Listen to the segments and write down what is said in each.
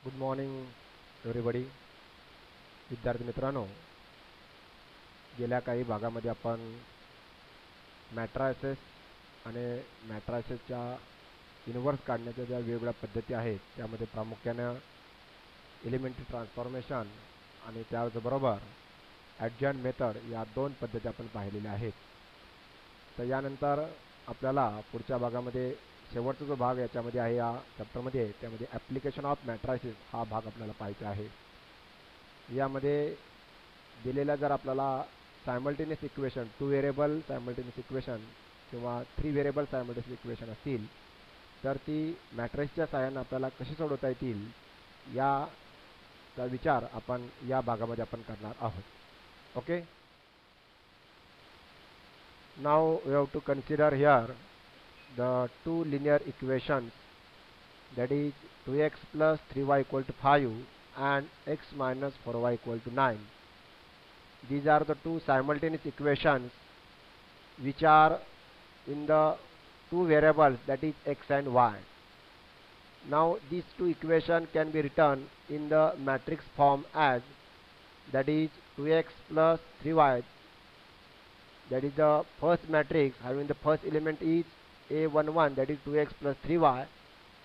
Good morning everybody. विद्यार्थी मित्रांनो, गेल्या काही भागामध्ये आपण मॅट्रायसेस आणि मॅट्रायसेसच्या इन्व्हर्स काढण्याच्या ज्या वेगवेगळ्या पद्धती आहेत त्यामध्ये प्रामुख्याने एलिमेंटरी ट्रान्सफॉर्मेशन आणि त्याचबरोबर ॲडजॉइंट मेथड या दोन पद्धती आपण पाहिलेल्या आहेत. तर यानंतर आपल्याला पुढच्या भागामध्ये शेवटचा जो भाग याच्यामध्ये आहे या चॅप्टरमध्ये त्यामध्ये ॲप्लिकेशन ऑफ मॅट्रायसेस हा भाग आपल्याला पाहायचा आहे. यामध्ये दिलेला जर आपल्याला simultaneous equation, 2 variable simultaneous equation किंवा 3 व्हेरिएबल सायमल्टेनियस इक्वेशन असतील तर ती मॅट्रिक्सच्या सहाय्याने आपल्याला कशी सोडवता येतील याचा विचार आपण या भागामध्ये आपण करणार आहोत. Okay, now we have to consider here the two linear equations, that is 2x plus 3y equal to 5 and x minus 4y equal to 9. These are the two simultaneous equations which are in the two variables, that is x and y. Now these two equations can be written in the matrix form as, that is 2x plus 3y, that is the first matrix having the first element is A11, that is 2x plus 3y,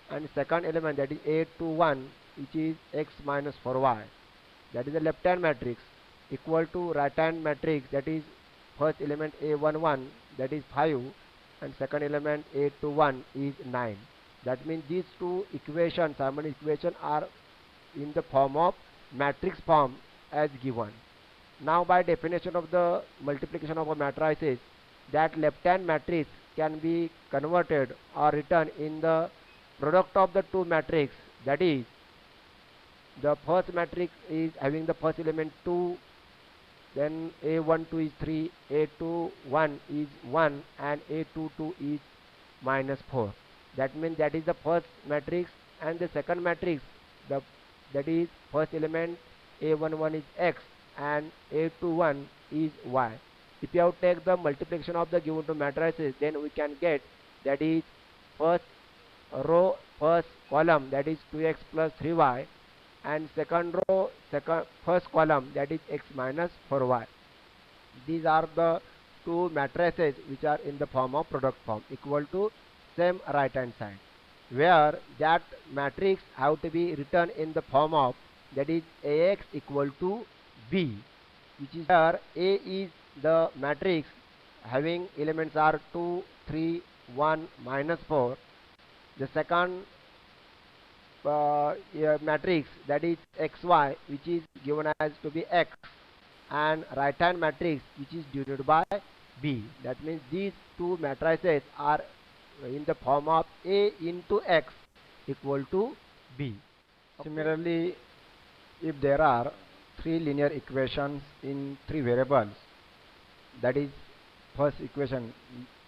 and second element, that is A21, which is x minus 4y. That is the left hand matrix equal to right hand matrix, that is first element A11, that is 5, and second element A21 is 9. That means these two equations, simultaneous equations, are in the form of matrix form as given. Now by definition of the multiplication of a matrices, that left hand matrix can be converted or written in the product of the two matrix, that is the first matrix is having the first element 2, then A12 is 3, A21 is 1, and A22 is minus 4. That means that is the first matrix, and the second matrix, that is first element A11 is x and A21 is y. If you have take the multiplication of the given two matrices, then we can get, that is first row first column, that is 2x plus 3y, and second row first column, that is x minus 4y. These are the two matrices which are in the form of product form equal to same right hand side, where that matrix have to be written in the form of, that is Ax equal to B, which is where A is the matrix having elements are 2, 3, 1, minus 4. The second matrix, that is xy, which is given as to be x, and right hand matrix which is denoted by B. That means these two matrices are in the form of A into x equal to B. Okay. Similarly, if there are three linear equations in three variables, that is first equation,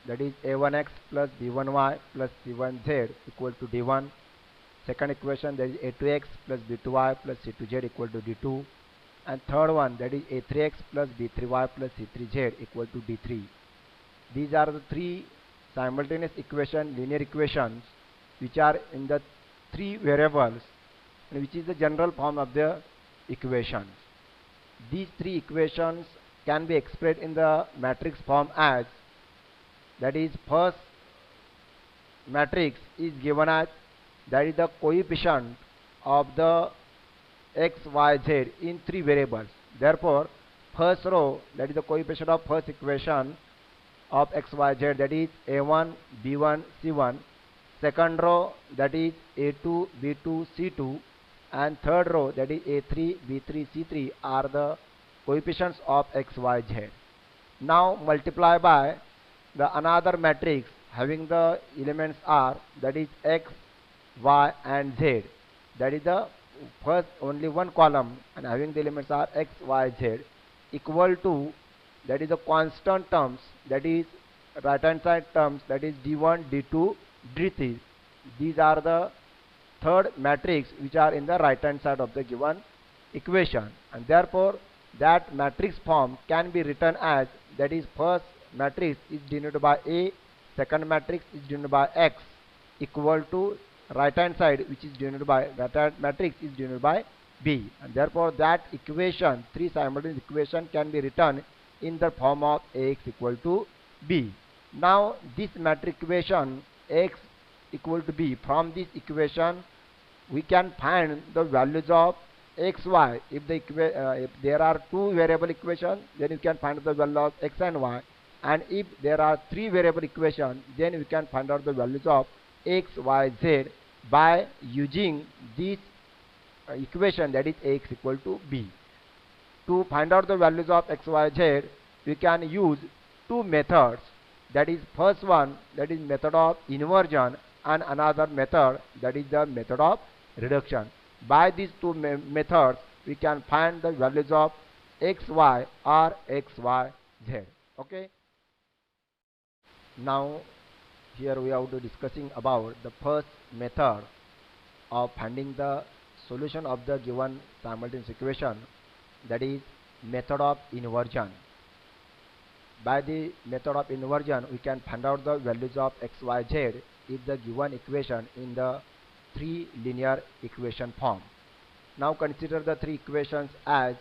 that is a1x plus b1y plus c1z equal to d1. Second equation, that is a2x plus b2y plus c2z equal to d2. And third one, that is a3x plus b3y plus c3z equal to d3. These are the three simultaneous equation, linear equations, which are in the three variables, and which is the general form of the equations. These three equations can be expressed in the matrix form as, that is first matrix is given as, that is the coefficient of the x, y, z in three variables. Therefore, first row, that is the coefficient of first equation of x, y, z, that is a1, b1, c1. Second row, that is a2, b2, c2. And third row, that is a3, b3, c3 are the coefficients of x, y, z. Now multiply by the another matrix having the elements are, that is x, y, and z. That is the first only one column and having the elements are x, y, z equal to, that is the constant terms, that is right hand side terms, that is d1, d2, d3. These are the third matrix which are in the right hand side of the given equation, and therefore that matrix form can be written as, that is first matrix is denoted by A, second matrix is denoted by X equal to right hand side, which is denoted by that hand matrix is denoted by B, and therefore that equation, three simultaneous equation, can be written in the form of Ax equal to B. Now this matrix equation X equal to B, from this equation we can find the values of x, y. If there are two variable equation, then you can find the value of x and y. And if there are three variable equation, then we can find out the values of x, y, z by using this equation, that is Ax equal to B. To find out the values of x, y, z, we can use two methods. That is, first one, that is method of inversion, and another method, that is the method of reduction. By these two methods, we can find the values of x, y or x, y, z. Okay. Now here we are discussing about the first method of finding the solution of the given simultaneous equation, that is method of inversion. By the method of inversion, we can find out the values of x, y, z if the given equation in the three linear equation form. Now consider the three equations as,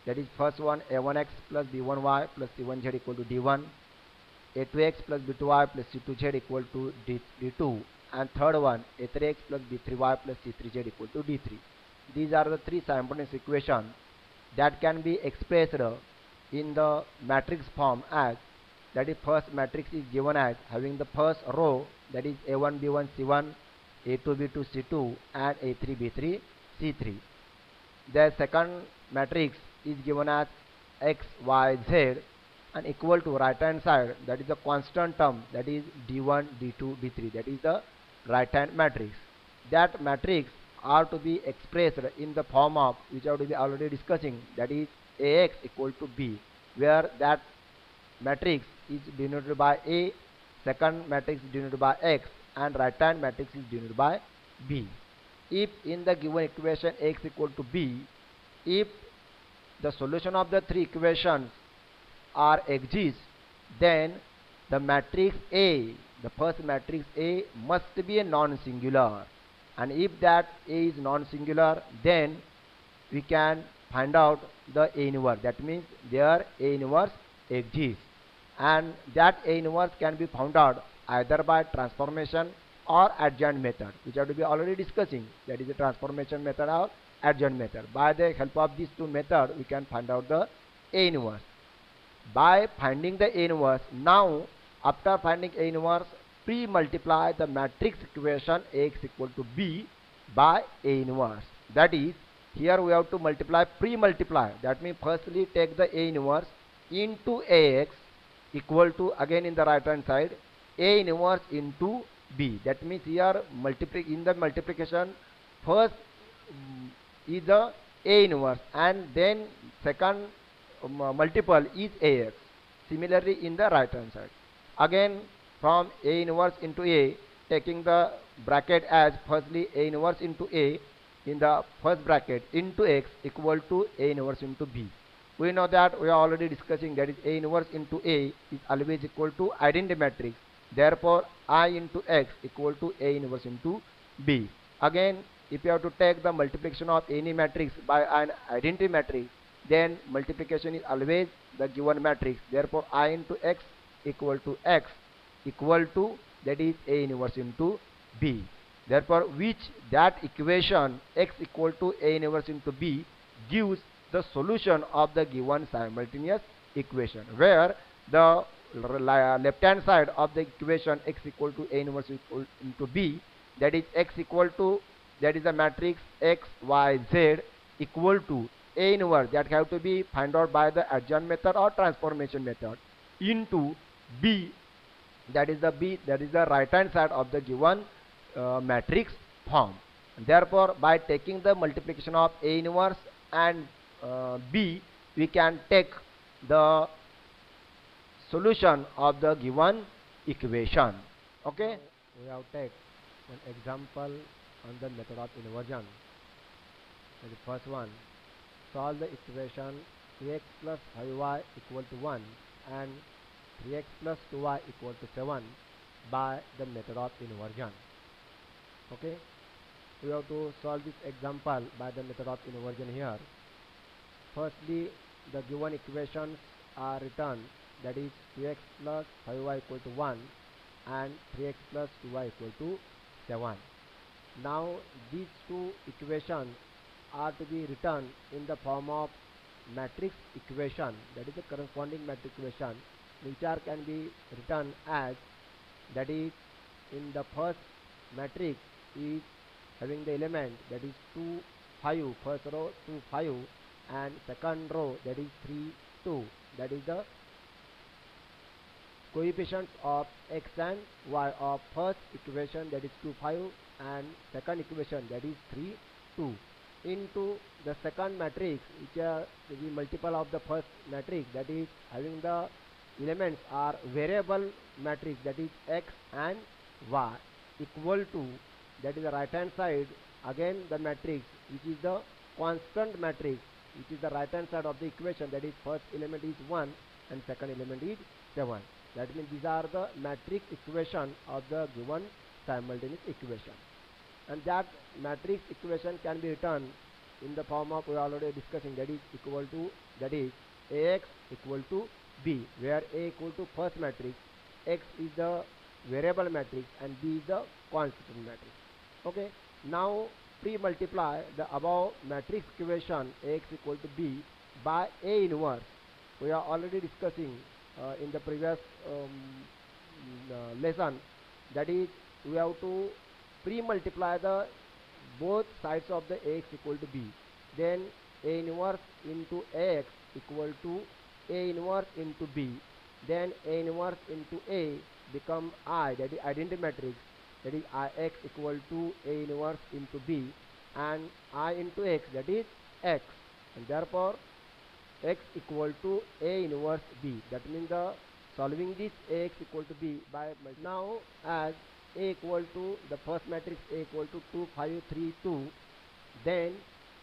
that is, first one, a1x plus b1y plus c1z equal to d1, a2x plus b2y plus c2z equal to d2, and third one, a3x plus b3y plus c3z equal to d3. These are the three simultaneous equations that can be expressed in the matrix form as, that is, first matrix is given as having the first row, that is a1 b1 c1, a2 b2 c2, and a3 b3 c3. The second matrix is given as x, y, z, and equal to right hand side, that is the constant term, that is d1 d2 d3, that is the right hand matrix. That matrix are to be expressed in the form of, which I will be already discussing, that is Ax equal to B, where that matrix is denoted by A, second matrix is denoted by X, and right hand matrix is denoted by B. If in the given equation X equal to B, if the solution of the three equations are exist, then the matrix A, the first matrix A, must be a non-singular. And if that A is non-singular, then we can find out the A inverse. That means their A inverse exists. And that A inverse can be found out either by transformation or adjoint method, which I will be already discussing. That is the transformation method or adjoint method. By the help of these two methods, we can find out the A inverse. By finding the A inverse, now after finding A inverse, pre-multiply the matrix equation Ax equal to B by A inverse. That is, here we have to multiply, pre-multiply. That means firstly take the A inverse into Ax equal to, again in the right hand side, A inverse into B. That means here in the multiplication, first is the A inverse, and then second multiple is Ax. Similarly in the right hand side, again from A inverse into A, taking the bracket as firstly A inverse into A in the first bracket into X equal to A inverse into B. We know that we are already discussing, that is A inverse into A is always equal to identity matrix. Therefore I into X equal to A inverse into B. Again, if you have to take the multiplication of any matrix by an identity matrix, then multiplication is always the given matrix. Therefore I into X equal to X equal to, that is A inverse into B. Therefore which that equation X equal to A inverse into B gives the solution of the given simultaneous equation, where the left hand side of the equation X equal to A inverse equal into B, that is X equal to, that is the matrix X, Y, Z equal to A inverse, that have to be found out by the adjoint method or transformation method, into B, that is the right hand side of the given matrix form. And therefore by taking the multiplication of A inverse and B, we can take the solution of the given equation. Okay, we have take one example on the method of inversion. The first one, solve the equation 3x plus 5y equal to 1 and 3x plus 2y equal to 7 by the method of inversion. Okay, we have to solve this example by the method of inversion here. Firstly, the given equations are written, that is 2x plus 5y equal to 1 and 3x plus 2y equal to 7. Now these two equations are to be written in the form of matrix equation, that is the corresponding matrix equation, which are can be written as, that is, in the first matrix is having the element that is 2 5, first row 2 5, and second row that is 3 2, that is the coefficients of x and y of first equation, that is 2 5, and second equation, that is 3 2, into the second matrix, which are the multiple of the first matrix, that is having the elements are variable matrix, that is x and y, equal to, that is the right hand side, again the matrix which is the constant matrix, which is the right hand side of the equation, that is first element is 1 and second element is 7. That means these are the matrix equation of the given simultaneous equation, and that matrix equation can be written in the form of, we are already discussing, that is equal to, that is ax equal to b, where a equal to first matrix, x is the variable matrix, and b is the constant matrix. Okay, now pre-multiply the above matrix equation ax equal to b by a inverse. We are already discussing in the previous lesson, that is we have to pre-multiply the both sides of the ax equal to b, then a inverse into ax equal to a inverse into b, then a inverse into a become I, that is identity matrix, that is ix equal to a inverse into b, and I into x, that is x, and therefore x equal to a inverse b. That means the solving this ax equal to b by now, as a equal to the first matrix a equal to 2 5 3 2, then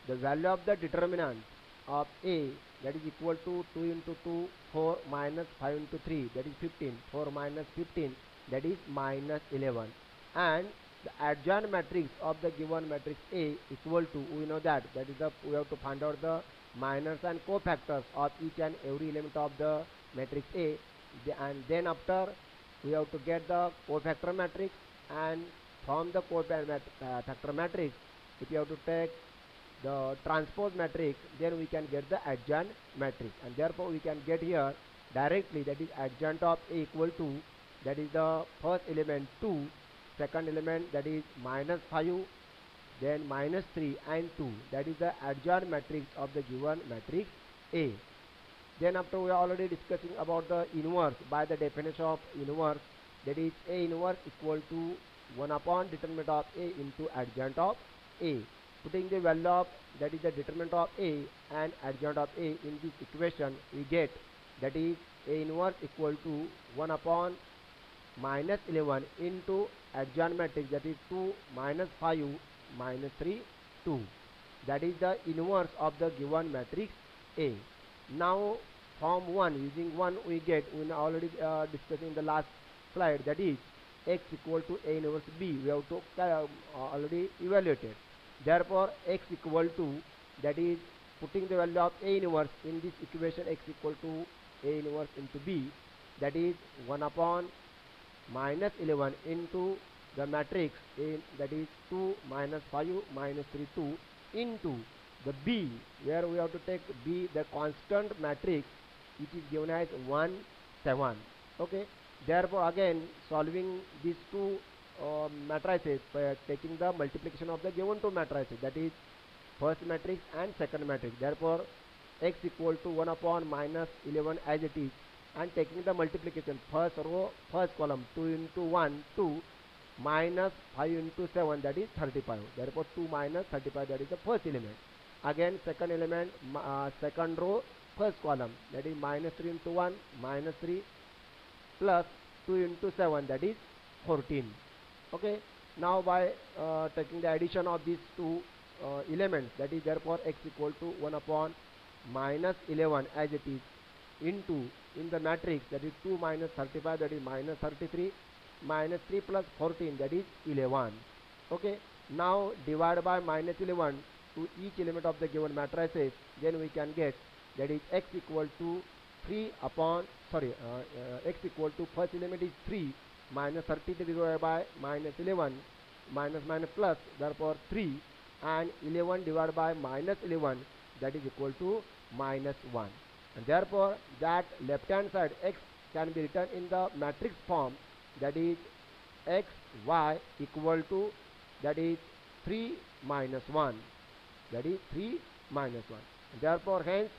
the value of the determinant of a, that is equal to 2 into 2 4 minus 5 into 3, that is 15, 4 minus 15, that is minus 11, and the adjoint matrix of the given matrix A equal to, we know that is the, we have to find out the minors and cofactors of each and every element of the matrix A, and then after we have to get the cofactor matrix, and from the cofactor matrix, if you have to take the transpose matrix, then we can get the adjoint matrix, and therefore we can get here directly, that is adjoint of A equal to, that is the first element 2, second element, that is minus 5, then minus 3 and 2, that is the adjoint matrix of the given matrix A. Then after, we are already discussing about the inverse by the definition of inverse, that is A inverse equal to 1 upon determinant of A into adjoint of A. Putting the value of, that is the determinant of A and adjoint of A in this equation, we get, that is A inverse equal to 1 upon minus 11 into adjoint matrix, that is 2 minus 5 minus 3 2, that is the inverse of the given matrix A. Now from 1, using 1 we get, we already discussed in the last slide, that is x equal to A inverse b, we have to already evaluated. Therefore x equal to, that is putting the value of A inverse in this equation, x equal to A inverse into b, that is 1 upon minus 11 into the matrix A, that is 2 minus 5 minus 3 2, into the b, where we have to take b, the constant matrix, which is given as 1 7. Okay, therefore again solving these two matrices by taking the multiplication of the given two matrices, that is first matrix and second matrix. Therefore x equal to 1 upon minus 11 as it is, and taking the multiplication, first row first column 2 into 1 2 minus 5 into 7, that is 35. Therefore 2 minus 35, that is the first element. Again second element, second row first column, that is minus 3 into 1 minus 3 plus 2 into 7, that is 14. Okay, now by taking the addition of these two elements, that is therefore x equal to 1 upon minus 11 as it is, into in the matrix, that is 2 minus 35, that is minus 33, minus 3 plus 14, that is 11. Okay, now divide by minus 11 to each element of the given matrices, then we can get that is x equal to 3 upon x equal to first element is 3 minus 33 divided by minus 11 minus minus plus, therefore 3, and 11 divided by minus 11, that is equal to minus 1, and therefore that left hand side x can be written in the matrix form, that is x y equal to, that is 3 minus 1, that is 3 minus 1, and therefore hence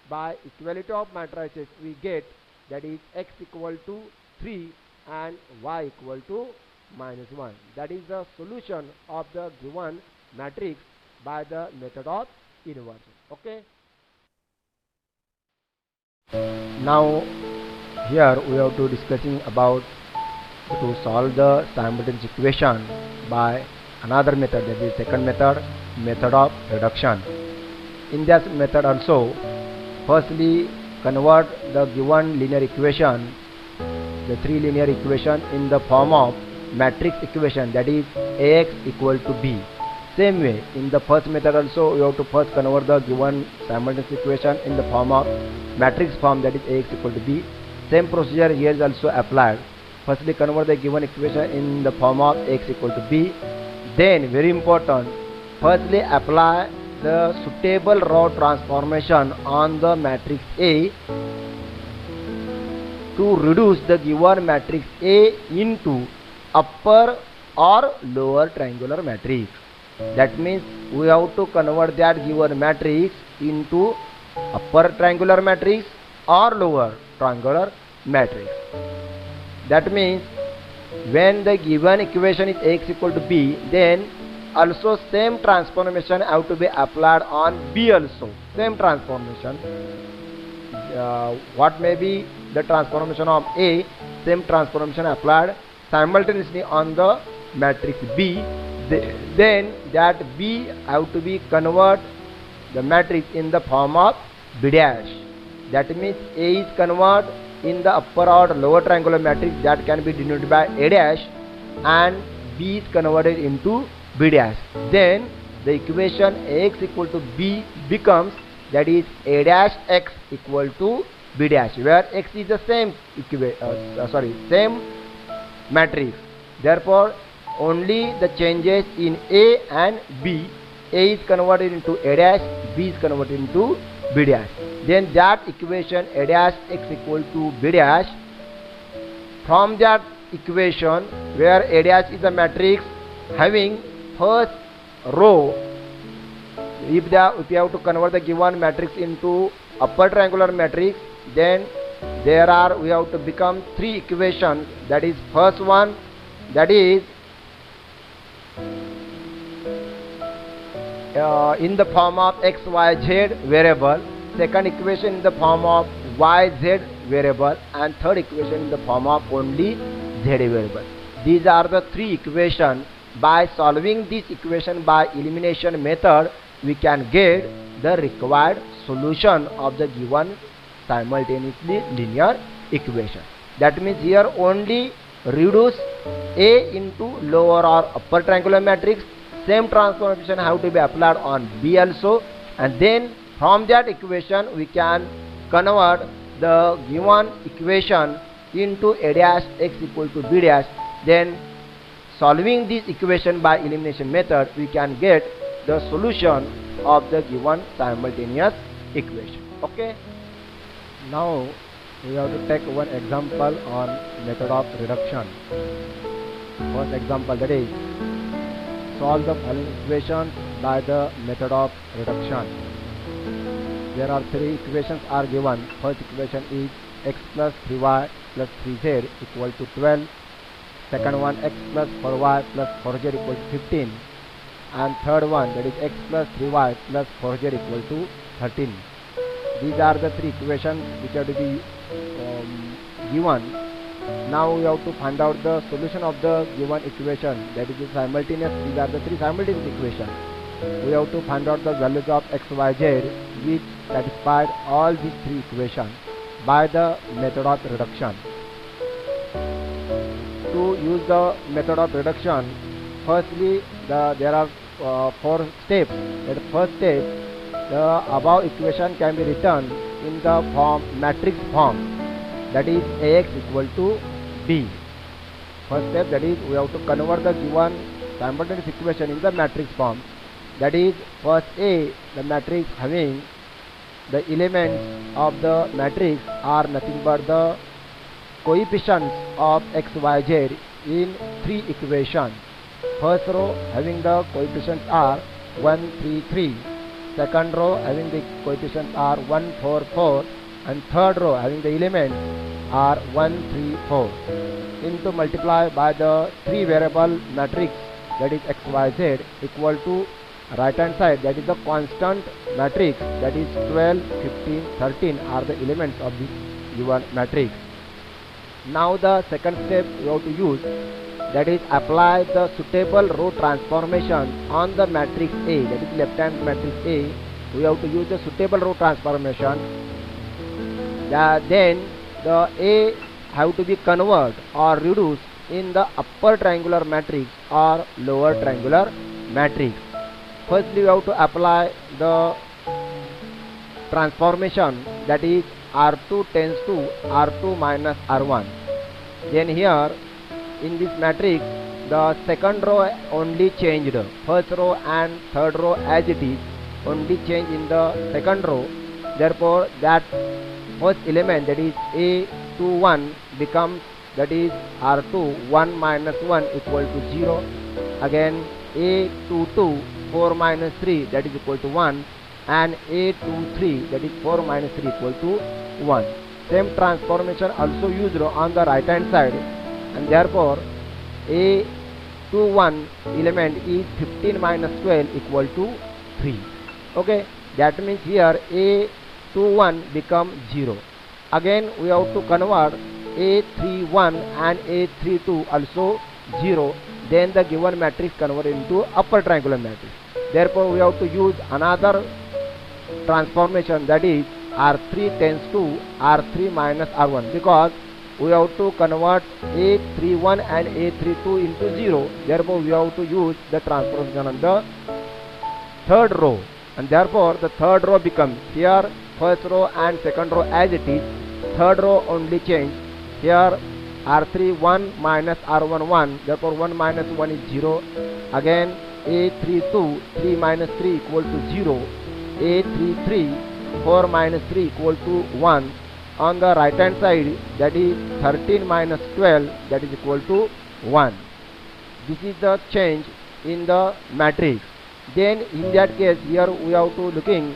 by equality of matrices we get that is x equal to 3 and y equal to minus 1. That is the solution of the given matrix by the method of inversion. Okay, now here we have to discussing about to solve the simultaneous equation by another method, that is second method of reduction. In this method also, firstly convert the given linear equation, the three linear equation, in the form of matrix equation, that is ax equal to b. Same way in the first method also we have to first convert the given simultaneous equation in the form of matrix form, that is ax equal to b. Same procedure here is also applied. Firstly convert the given equation in the form of x equal to b. Then very important, firstly apply the suitable row transformation on the matrix A to reduce the given matrix A into upper or lower triangular matrix. That means we have to convert that given matrix into upper triangular matrix or lower triangular matrix. That means when the given equation is x equal to b, then also same transformation have to be applied on b also. Same transformation. What may be the transformation of A, same transformation applied simultaneously on the matrix B. Then that B have to be convert the matrix in the form of B dash. That means A is convert in the upper or lower triangular matrix, that can be denoted by A dash, and B is converted into B dash. Then the equation Ax equal to B becomes, that is A dash x equal to B dash, where x is the same same matrix. Therefore only the changes in A and B. A is converted into A dash, B is converted into B dash. Then that equation A dash x equal to B dash, from that equation where A dash is a matrix having first row, if you have to convert the given matrix into upper triangular matrix, then we have to become three equations. That is first one, that is in the form of x, y, z variable, second equation in the form of y, z variable, and third equation in the form of only z variable. These are the three equations. By solving this equation by elimination method, we can get the required solution of the given simultaneously linear equation. That means here only reduce A into lower or upper triangular matrix, same transformation have to be applied on B also, and then from that equation we can convert the given equation into A dash x equal to B dash. Then solving this equation by elimination method, we can get the solution of the given simultaneous equation. Okay, now we have to take one example on method of reduction. First example, that is solve the following equation by the method of reduction. There are three equations are given. First equation is x plus 3y plus 3z equal to 12. Second one, x plus 4y plus 4z equal to 15. And third one, that is x plus 3y plus 4z equal to 13. These are the three equations which have to be given. Now we have to find out the solution of the given equation, that is the simultaneous. These are the three simultaneous equations. We have to find out the values of x, y, z which satisfied all these three equations by the method of reduction. To use the method of reduction, firstly there are four steps. The first step, the above equation can be written in the form matrix form, that is Ax equal to B. First step, that is we have to convert the given simultaneous equation in the matrix form. That is, first A, the matrix having the elements of the matrix are nothing but the coefficients of x, y, z in three equations. First row having the coefficients are 1, 3, 3. Second row having the coefficients are 1, 4, 4. And third row having the elements are 1, 3, 4. Into multiply by the three variable matrix, that is x, y, z, equal to right hand side, that is the constant matrix, that is 12, 15, 13 are the elements of this given matrix. Now the second step we have to use, that is apply the suitable row transformation on the matrix A, that is left hand matrix A. We have to use the suitable row transformation. Then the A have to be converted or reduced in the upper triangular matrix or lower triangular matrix. Firstly, we have to apply the transformation, that is R2 tends to R2 minus R1. Then here in this matrix, the second row only changed. First row and third row as it is, only change in the second row. Therefore, that first element, that is A21, becomes, that is R2 1 minus 1 equal to 0. Again A22 4 minus 3, that is equal to 1, and A23, that is 4 minus 3 equal to 1. Same transformation also used on the right hand side, and therefore A21 element is 15 minus 12 equal to 3. Okay, that means here A21 becomes 0. Again we have to convert A31 and A32 also 0. Then the given matrix convert into upper triangular matrix. Therefore we have to use another transformation, that is R3 tends to R3 minus R1, because we have to convert A31 and A32 into 0. Therefore we have to use the transformation on the third row, and therefore the third row becomes, here first row and second row as it is, third row only change. Here R3 1 minus R1 1, therefore 1 minus 1 is 0. Again A32 3 minus 3 equal to 0. A33 4 minus 3 equal to 1. On the right hand side, that is 13 minus 12, that is equal to 1. This is the change in the matrix. Then in that case, here we have to looking,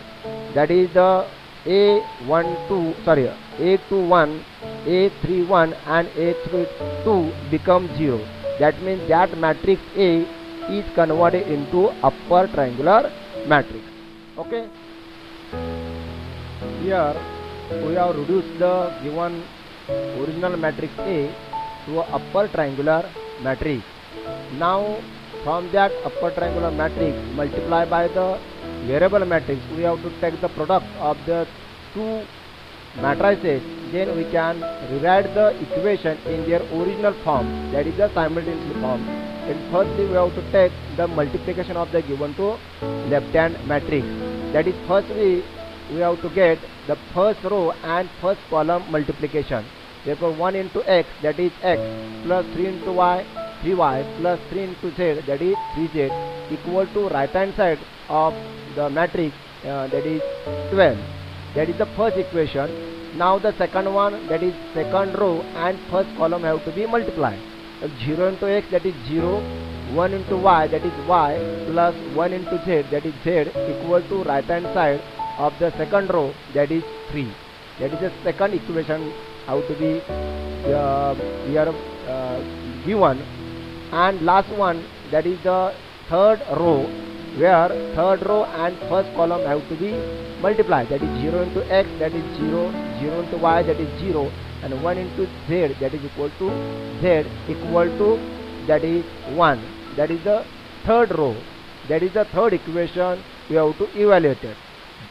that is the A21, A31 and A32 become 0. That means that matrix A is converted into upper triangular matrix. Okay. Here we have reduced the given original matrix A to a upper triangular matrix. Now from that upper triangular matrix multiply by the variable matrix, we have to take the product of the two matrices. Then we can rewrite the equation in their original form, that is the simultaneous form. And firstly we have to take the multiplication of the given to left hand matrix. That is, firstly we have to get the first row and first column multiplication. Therefore 1 into x, that is x, plus 3 into y, 3y, plus 3 into z, that is 3z, equal to right hand side of the matrix, that is 12. That is the first equation. Now the second one, that is second row and first column have to be multiplied. 0 into x, that is 0, 1 into y, that is y, plus 1 into z, that is z, equal to right hand side of the second row, that is 3. That is the second equation how to be here given. And last one, that is the third row, where third row and first column have to be multiplied. That is 0 into x, that is 0, 0 into y, that is 0, and 1 into z, that is equal to z, equal to, that is 1. That is the third row. That is the third equation we have to evaluate it.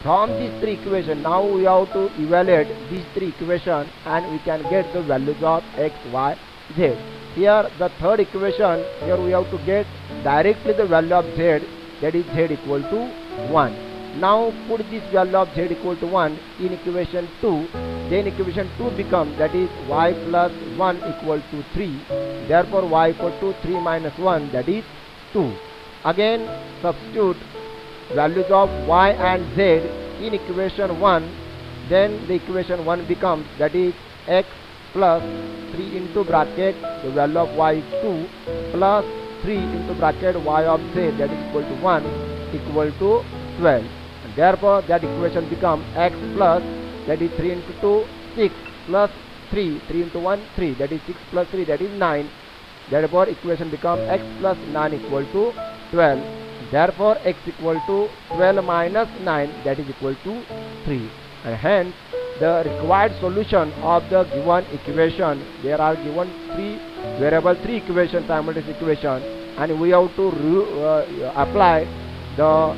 From these three equations, now we have to evaluate these three equations and we can get the values of x, y, z. here the third equation, here we have to get directly the value of z, that is z equal to 1. Now put this value of z equal to 1 in equation 2, then equation 2 becomes, that is y plus 1 equal to 3, therefore y equal to 3 minus 1, that is 2. Again substitute values of y and z in equation 1, then the equation 1 becomes, that is x plus 3 into bracket the value of y is 2 plus 3 into bracket y of z, that is equal to 1, equal to 12. And therefore that equation becomes x plus, that is 3 into 2 6 plus 3 into 1 3, that is 6 plus 3, that is 9. Therefore equation becomes x plus 9 equal to 12. Therefore x equal to 12 minus 9, that is equal to 3. And hence the required solution of the given equation, there are given three equations, simultaneous equation, and we have to apply the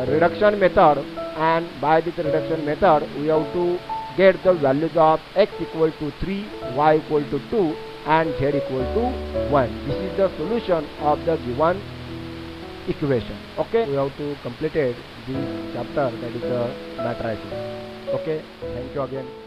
reduction method, and by this reduction method we have to get the values of x equal to 3, y equal to 2 and z equal to 1. This is the solution of the given equation. Okay, we have to complete this chapter, that is the matrices. Okay, thank you again.